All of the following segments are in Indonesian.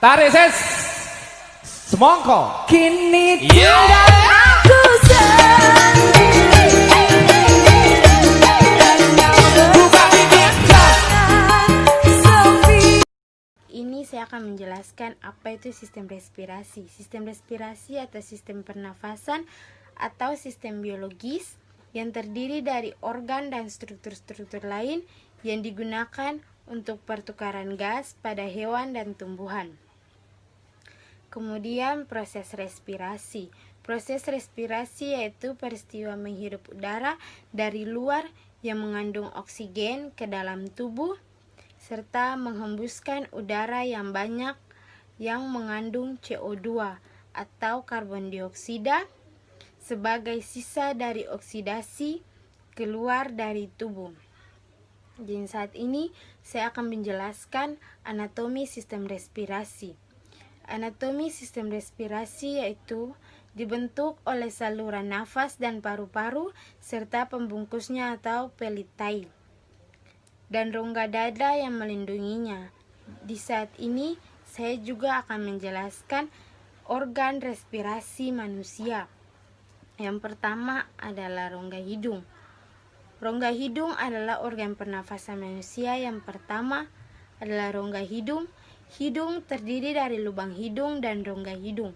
Tarik ses. Semongko. Kini Yeah. aku Ini saya akan menjelaskan apa itu sistem respirasi. Sistem respirasi atau sistem pernafasan atau sistem biologis yang terdiri dari organ dan struktur-struktur lain yang digunakan untuk pertukaran gas pada hewan dan tumbuhan. Kemudian proses respirasi. Proses respirasi yaitu peristiwa menghirup udara dari luar yang mengandung oksigen ke dalam tubuh serta menghembuskan udara yang banyak yang mengandung CO2 atau karbon dioksida sebagai sisa dari oksidasi keluar dari tubuh. Jadi saat ini saya akan menjelaskan anatomi sistem respirasi. Anatomi sistem respirasi yaitu dibentuk oleh saluran nafas dan paru-paru serta pembungkusnya atau pelitai dan rongga dada yang melindunginya. Di saat ini saya juga akan menjelaskan organ respirasi manusia. Yang pertama adalah rongga hidung. Rongga hidung adalah organ pernafasan manusia. Yang pertama adalah rongga hidung. Hidung terdiri dari lubang hidung dan rongga hidung.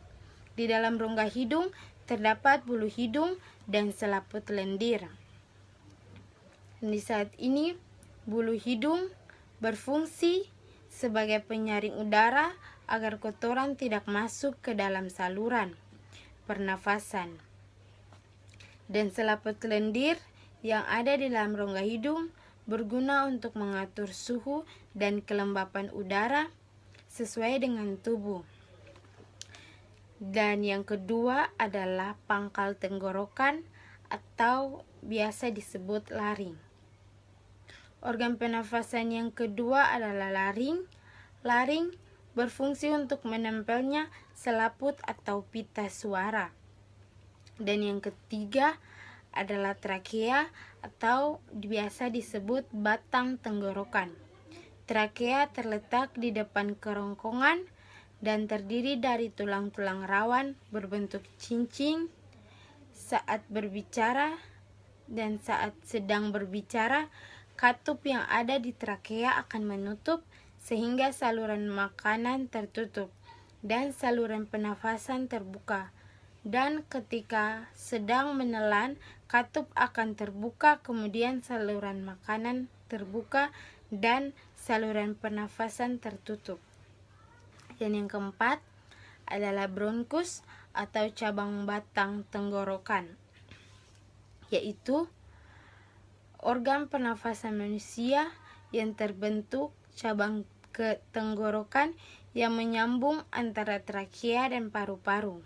Di dalam rongga hidung terdapat bulu hidung dan selaput lendir. Di saat ini bulu hidung berfungsi sebagai penyaring udara agar kotoran tidak masuk ke dalam saluran pernafasan. Dan selaput lendir yang ada di dalam rongga hidung berguna untuk mengatur suhu dan kelembapan udara sesuai dengan tubuh. Dan yang kedua adalah pangkal tenggorokan atau biasa disebut laring. Organ pernafasan yang kedua adalah laring. Laring berfungsi untuk menempelnya selaput atau pita suara. Dan yang ketiga adalah trakea atau biasa disebut batang tenggorokan. Trakea terletak di depan kerongkongan dan terdiri dari tulang-tulang rawan berbentuk cincin. Saat berbicara dan saat sedang berbicara, katup yang ada di trakea akan menutup sehingga saluran makanan tertutup dan saluran pernafasan terbuka. Dan ketika sedang menelan, katup akan terbuka, kemudian saluran makanan terbuka dan saluran pernafasan tertutup. Dan yang keempat adalah bronkus atau cabang batang tenggorokan, yaitu organ pernafasan manusia yang terbentuk cabang ke tenggorokan yang menyambung antara trakea dan paru-paru.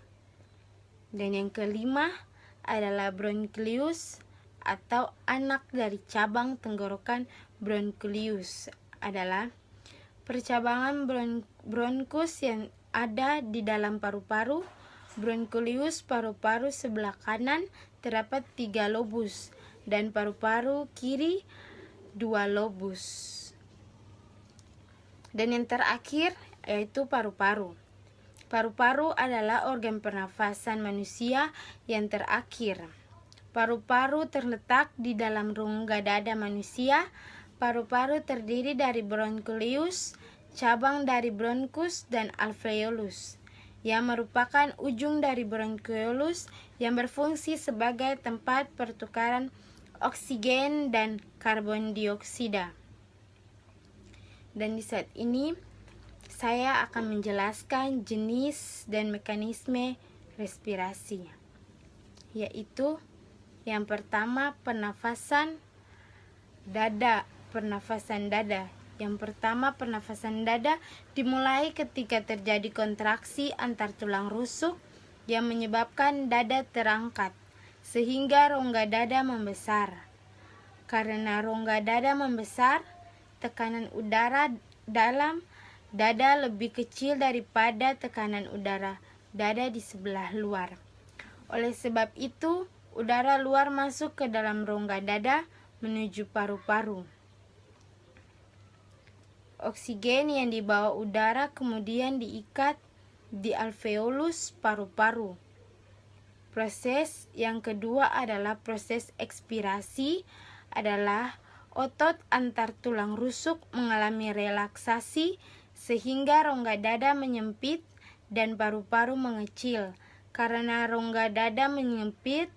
Dan yang kelima adalah broncholius atau anak dari cabang tenggorokan. Broncholius adalah percabangan bronkus yang ada di dalam paru-paru. Broncholius paru-paru sebelah kanan terdapat 3 lobus dan paru-paru kiri 2 lobus. Dan yang terakhir yaitu paru-paru. Paru-paru adalah organ pernafasan manusia yang terakhir. Paru-paru terletak di dalam rongga dada manusia. Paru-paru terdiri dari broncholius, cabang dari bronkus dan alveolus, yang merupakan ujung dari broncholius yang berfungsi sebagai tempat pertukaran oksigen dan karbon dioksida. Dan di saat ini saya akan menjelaskan jenis dan mekanisme respirasi, yaitu yang pertama pernafasan dada. Pernafasan dada. Yang pertama, pernafasan dada dimulai ketika terjadi kontraksi antar tulang rusuk yang menyebabkan dada terangkat sehingga rongga dada membesar. Karena rongga dada membesar, tekanan udara dalam dada lebih kecil daripada tekanan udara dada di sebelah luar. Oleh sebab itu, udara luar masuk ke dalam rongga dada menuju paru-paru. Oksigen yang dibawa udara kemudian diikat di alveolus paru-paru. Proses yang kedua adalah proses ekspirasi, adalah otot antar tulang rusuk mengalami relaksasi sehingga rongga dada menyempit dan paru-paru mengecil. Karena rongga dada menyempit,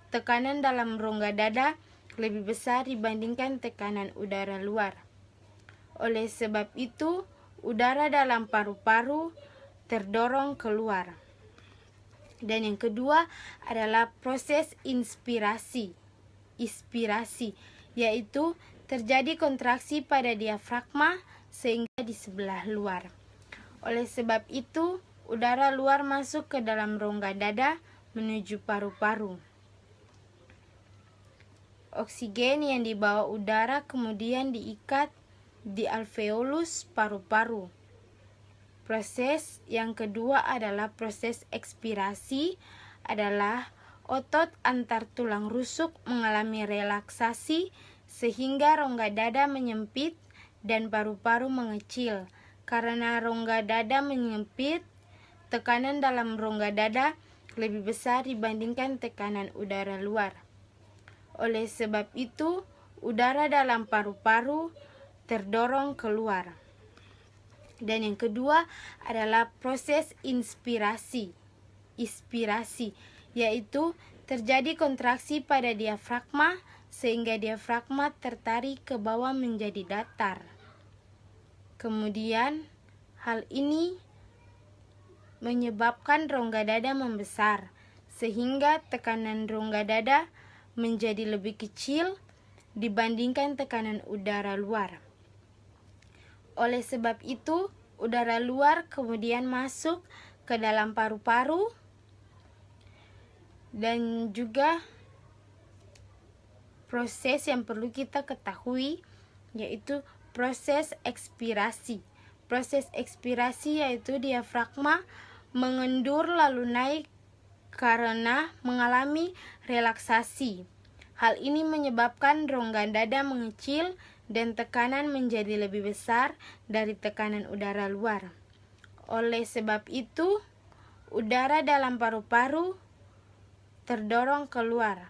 tekanan dalam rongga dada lebih besar dibandingkan tekanan udara luar. Oleh sebab itu, udara dalam paru-paru terdorong keluar. Dan yang kedua adalah proses inspirasi, yaitu terjadi kontraksi pada diafragma sehingga di sebelah luar. Oleh sebab itu, udara luar masuk ke dalam rongga dada menuju paru-paru. Oksigen yang dibawa udara kemudian diikat di alveolus paru-paru. Proses yang kedua adalah proses ekspirasi, adalah otot antar tulang rusuk mengalami relaksasi sehingga rongga dada menyempit dan paru-paru mengecil. Karena rongga dada menyempit, tekanan dalam rongga dada lebih besar dibandingkan tekanan udara luar. Oleh sebab itu, udara dalam paru-paru terdorong keluar. Dan yang kedua adalah proses inspirasi, yaitu terjadi kontraksi pada diafragma sehingga diafragma tertarik ke bawah menjadi datar. Kemudian hal ini menyebabkan rongga dada membesar sehingga tekanan rongga dada menjadi lebih kecil dibandingkan tekanan udara luar. Oleh sebab itu, udara luar kemudian masuk ke dalam paru-paru dan juga proses yang perlu kita ketahui yaitu proses ekspirasi. Proses ekspirasi yaitu diafragma mengendur lalu naik karena mengalami relaksasi. Hal ini menyebabkan rongga dada mengecil dan tekanan menjadi lebih besar dari tekanan udara luar. Oleh sebab itu, udara dalam paru-paru terdorong keluar.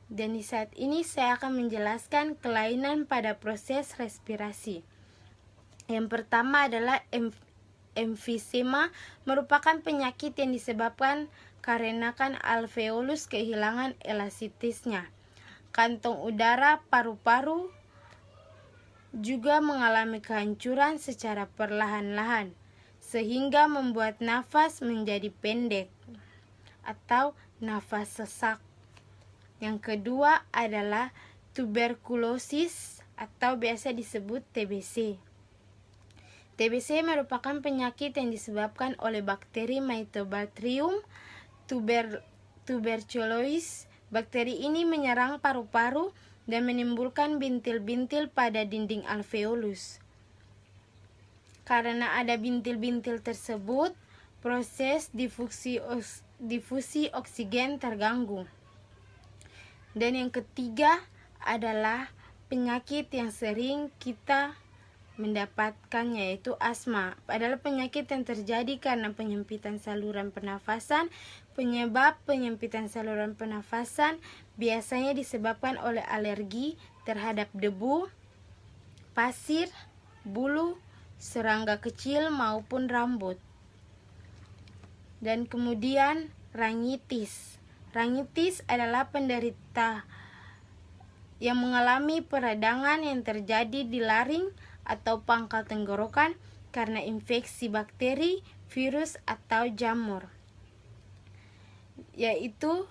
Dan di saat ini saya akan menjelaskan kelainan pada proses respirasi. Yang pertama adalah emfisema, merupakan penyakit yang disebabkan karena alveolus kehilangan elastisitasnya. Kantong udara paru-paru juga mengalami kehancuran secara perlahan-lahan, sehingga membuat nafas menjadi pendek atau nafas sesak. Yang kedua adalah tuberkulosis atau biasa disebut TBC. TBC merupakan penyakit yang disebabkan oleh bakteri Mycobacterium tuberculosis. Bakteri ini menyerang paru-paru dan menimbulkan bintil-bintil pada dinding alveolus. Karena ada bintil-bintil tersebut, proses difusi oksigen terganggu. Dan yang ketiga adalah penyakit yang sering kita mendapatkan yaitu asma. Adalah penyakit yang terjadi karena penyempitan saluran pernafasan. Penyebab penyempitan saluran pernafasan biasanya disebabkan oleh alergi terhadap debu, pasir, bulu, serangga kecil maupun rambut. Dan kemudian rinitis. Rinitis adalah penderita yang mengalami peradangan yang terjadi di laring atau pangkal tenggorokan karena infeksi bakteri, virus, atau jamur. Yaitu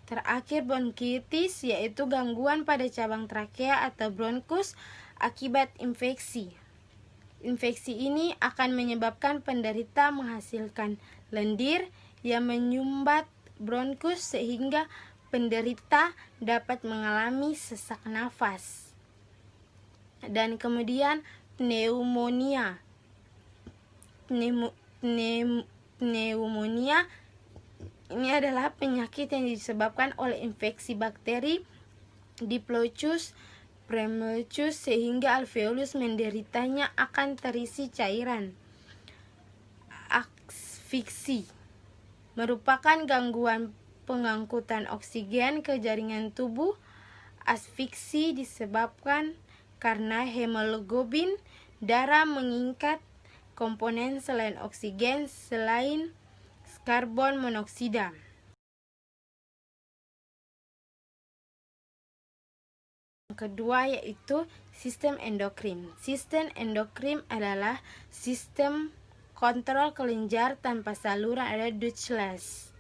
terakhir bronkitis, yaitu gangguan pada cabang trakea atau bronkus akibat infeksi. Infeksi ini akan menyebabkan penderita menghasilkan lendir yang menyumbat bronkus sehingga penderita dapat mengalami sesak nafas. Dan kemudian pneumonia. Pneumonia ini adalah penyakit yang disebabkan oleh infeksi bakteri Diplochus prematus sehingga alveolus menderitanya akan terisi cairan. Asfiksi merupakan gangguan pengangkutan oksigen ke jaringan tubuh. Asfiksi disebabkan karena hemoglobin darah mengikat komponen selain oksigen selain karbon monoksida. Yang kedua yaitu sistem endokrin. Sistem endokrin adalah sistem kontrol kelenjar tanpa saluran ada ductless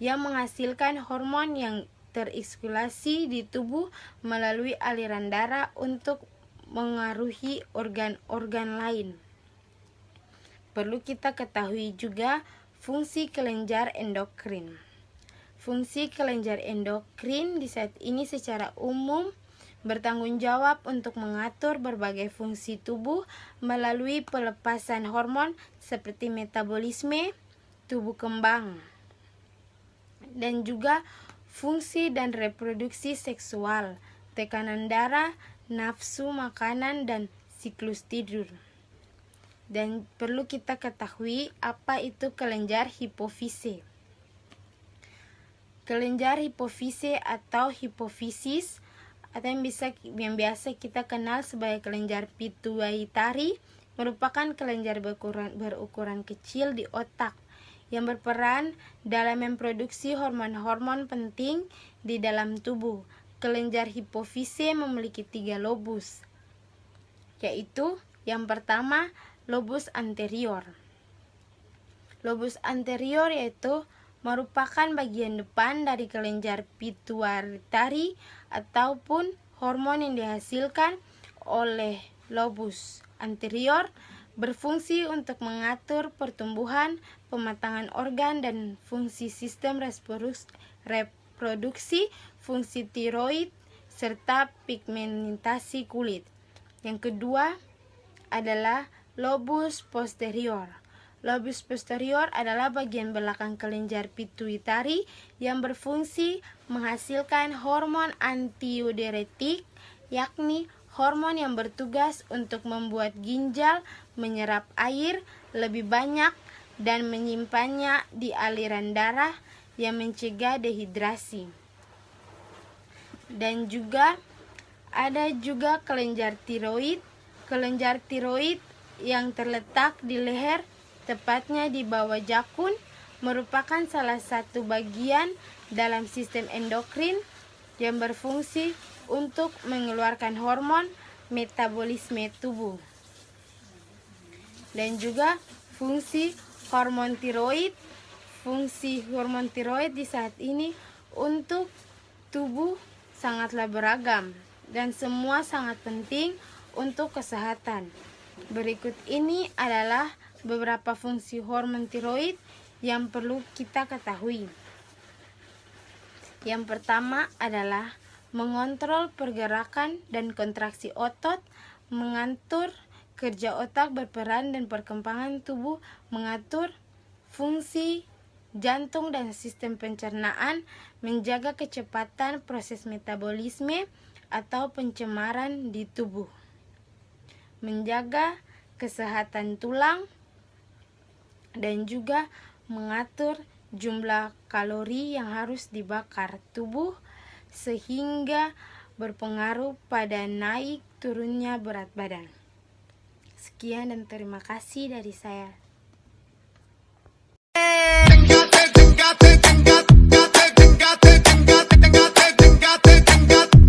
yang menghasilkan hormon yang terekskresi di tubuh melalui aliran darah untuk mengaruhi organ-organ lain. Perlu kita ketahui juga fungsi kelenjar endokrin. Fungsi kelenjar endokrin di saat ini secara umum bertanggung jawab untuk mengatur berbagai fungsi tubuh melalui pelepasan hormon seperti metabolisme tubuh kembang dan juga fungsi dan reproduksi seksual, tekanan darah, nafsu makanan, dan siklus tidur. Dan perlu kita ketahui apa itu kelenjar hipofise. Kelenjar hipofise atau hipofisis atau yang biasa kita kenal sebagai kelenjar pituitari merupakan kelenjar berukuran kecil di otak yang berperan dalam memproduksi hormon-hormon penting di dalam tubuh. Kelenjar hipofise memiliki 3 lobus, yaitu yang pertama lobus anterior. Lobus anterior yaitu merupakan bagian depan dari kelenjar pituitari ataupun hormon yang dihasilkan oleh lobus anterior berfungsi untuk mengatur pertumbuhan, pematangan organ, dan fungsi sistem reproduksi, fungsi tiroid, serta pigmentasi kulit. Yang kedua adalah lobus posterior. Lobus posterior adalah bagian belakang kelenjar pituitari yang berfungsi menghasilkan hormon antidiuretik, yakni hormon yang bertugas untuk membuat ginjal menyerap air lebih banyak dan menyimpannya di aliran darah yang mencegah dehidrasi. Dan juga ada juga kelenjar tiroid. Kelenjar tiroid yang terletak di leher, tepatnya di bawah jakun, merupakan salah satu bagian dalam sistem endokrin yang berfungsi untuk mengeluarkan hormon metabolisme tubuh. Dan juga fungsi hormon tiroid. Fungsi hormon tiroid di saat ini untuk tubuh sangatlah beragam dan semua sangat penting untuk kesehatan. Berikut ini adalah beberapa fungsi hormon tiroid yang perlu kita ketahui. Yang pertama adalah mengontrol pergerakan dan kontraksi otot, mengatur kerja otak, berperan dan perkembangan tubuh, mengatur fungsi jantung dan sistem pencernaan, menjaga kecepatan proses metabolisme atau pencemaran di tubuh, menjaga kesehatan tulang, dan juga mengatur jumlah kalori yang harus dibakar tubuh sehingga berpengaruh pada naik turunnya berat badan. Sekian dan terima kasih dari saya.